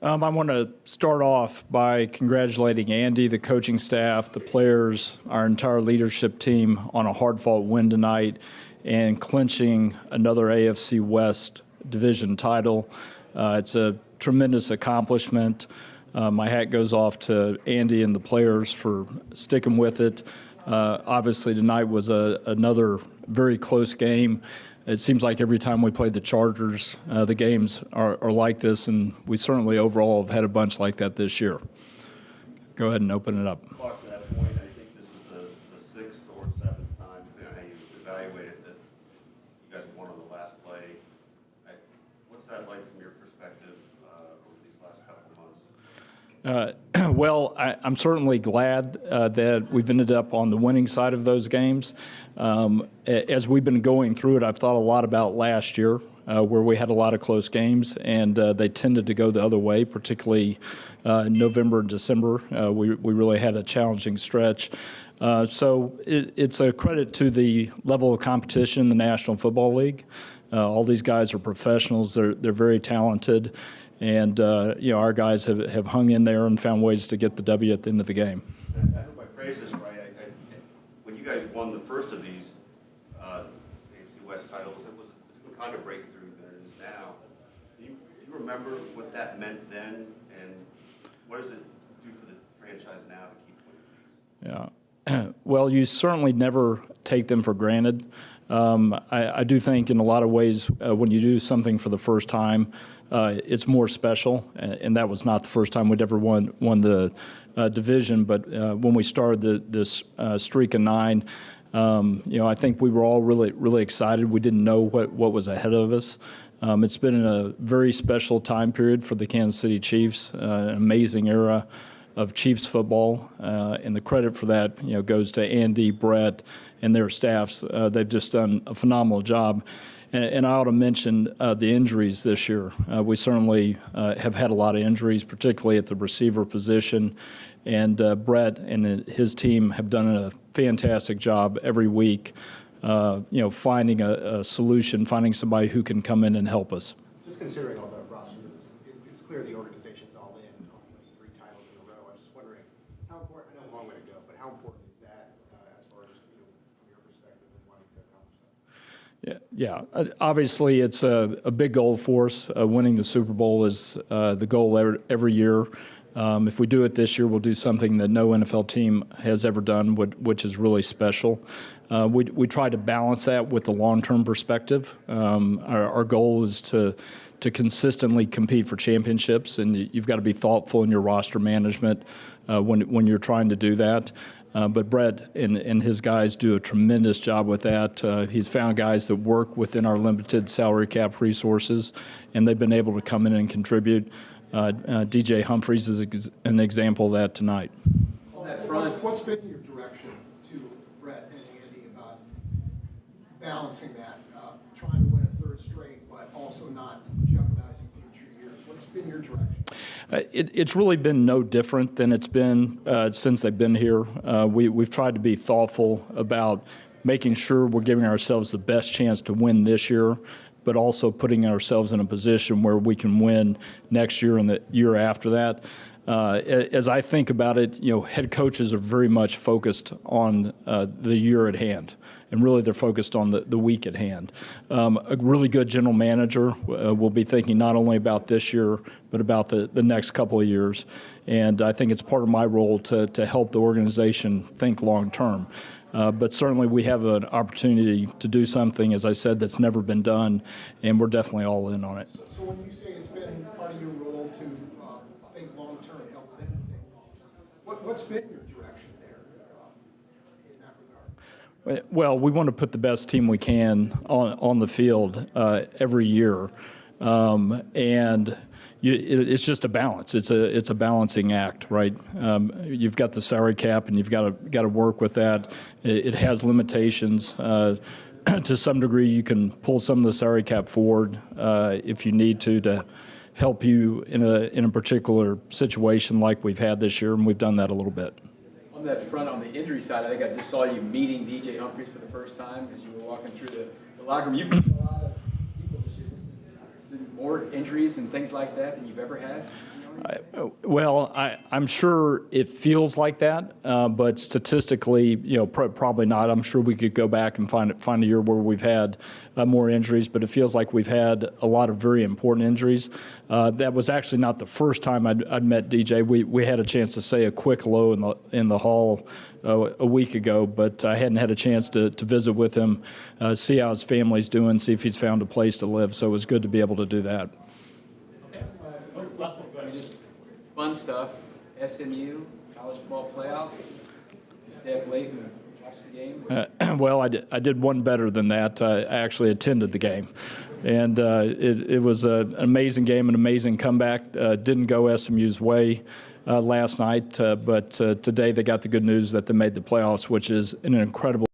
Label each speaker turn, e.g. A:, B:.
A: I want to start off by congratulating Andy, the coaching staff, the players, our entire leadership team on a hard-fought win tonight and clinching another AFC West division title. It's a tremendous accomplishment. My hat goes off to Andy and the players for sticking with it. Obviously, tonight was another very close game. It seems like every time we play the Chargers, the games are like this, and we certainly overall have had a bunch like that this year. Go ahead and open it up.
B: To that point, I think this is the sixth or seventh time, depending on how you evaluate it, that you guys won on the last play. What's that like from your perspective over these last couple of months?
A: Well, I'm certainly glad that we've ended up on the winning side of those games. As we've been going through it, I've thought a lot about last year, where we had a lot of close games, and they tended to go the other way, particularly in November and December. We really had a challenging stretch. So it's a credit to the level of competition in the National Football League. All these guys are professionals. They're very talented. And, our guys have hung in there and found ways to get the W at the end of the game.
B: I hope I phrase this right. When you guys won the first of these AFC West titles, it was a different kind of breakthrough than it is now. Do you remember what that meant then, and what does it do for the franchise now to keep winning?
A: Yeah. Well, you certainly never take them for granted. I do think in a lot of ways when you do something for the first time, it's more special, and that was not the first time we'd ever won the division. But when we started this streak of 9, I think we were all really excited. We didn't know what was ahead of us. It's been a very special time period for the Kansas City Chiefs, an amazing era of Chiefs football, and the credit for that goes to Andy, Brett, and their staffs. They've just done a phenomenal job. And I ought to mention the injuries this year. We certainly have had a lot of injuries, particularly at the receiver position. And Brett and his team have done a fantastic job every week, finding a solution, finding somebody who can come in and help us.
C: Just considering all the roster moves, it's clear the organization's all in on winning 3 titles in a row. I was just wondering how important, I know a long way to go, but how important is that as far as, from your perspective and wanting to accomplish that?
A: Yeah. Obviously, it's a big goal for us. Winning the Super Bowl is the goal every year. If we do it this year, we'll do something that no NFL team has ever done, which is really special. We try to balance that with the long-term perspective. Our goal is to consistently compete for championships, and you've got to be thoughtful in your roster management when you're trying to do that. But Brett and his guys do a tremendous job with that. He's found guys that work within our limited salary cap resources, and they've been able to come in and contribute. DJ Humphries is an example of that tonight.
C: On that front, what's been your direction to Brett and Andy about balancing that, trying to win a 3rd straight, but also not jeopardizing future years? What's been your direction?
A: It's really been no different than it's been since they've been here. We've tried to be thoughtful about making sure we're giving ourselves the best chance to win this year, but also putting ourselves in a position where we can win next year and the year after that. As I think about it, head coaches are very much focused on the year at hand, and really they're focused on the week at hand. A really good general manager will be thinking not only about this year, but about the next couple of years. And I think it's part of my role to help the organization think long term. But certainly we have an opportunity to do something, as I said, that's never been done, and we're definitely all in on it.
C: So when you say it's been part of your role to think long-term, help them think long-term, what's been your direction there in that regard?
A: Well, we want to put the best team we can on the field every year, and it's just a balance. It's a balancing act, right? You've got the salary cap, and you've got to work with that. It has limitations. To some degree, you can pull some of the salary cap forward if you need to help you in a particular situation like we've had this year, and we've done that a little bit.
D: On that front, on the injury side, I think I just saw you meeting DJ Humphries for the first time as you were walking through the locker room. You've met a lot of people this year. This is more injuries and things like that than you've ever had?
A: Well, I'm sure it feels like that, but statistically, probably not. I'm sure we could go back and find a year where we've had more injuries, but it feels like we've had a lot of very important injuries. That was actually not the first time I'd met DJ. We had a chance to say a quick hello in the hall a week ago, but I hadn't had a chance to visit with him, see how his family's doing, see if he's found a place to live. So it was good to be able to do that.
D: Last one, go ahead. Just fun stuff. SMU, college football playoff. You stay up late and watch the game?
A: Well, I did one better than that. I actually attended the game. And it was an amazing game, an amazing comeback. Didn't go SMU's way last night, but today they got the good news that they made the playoffs, which is an incredible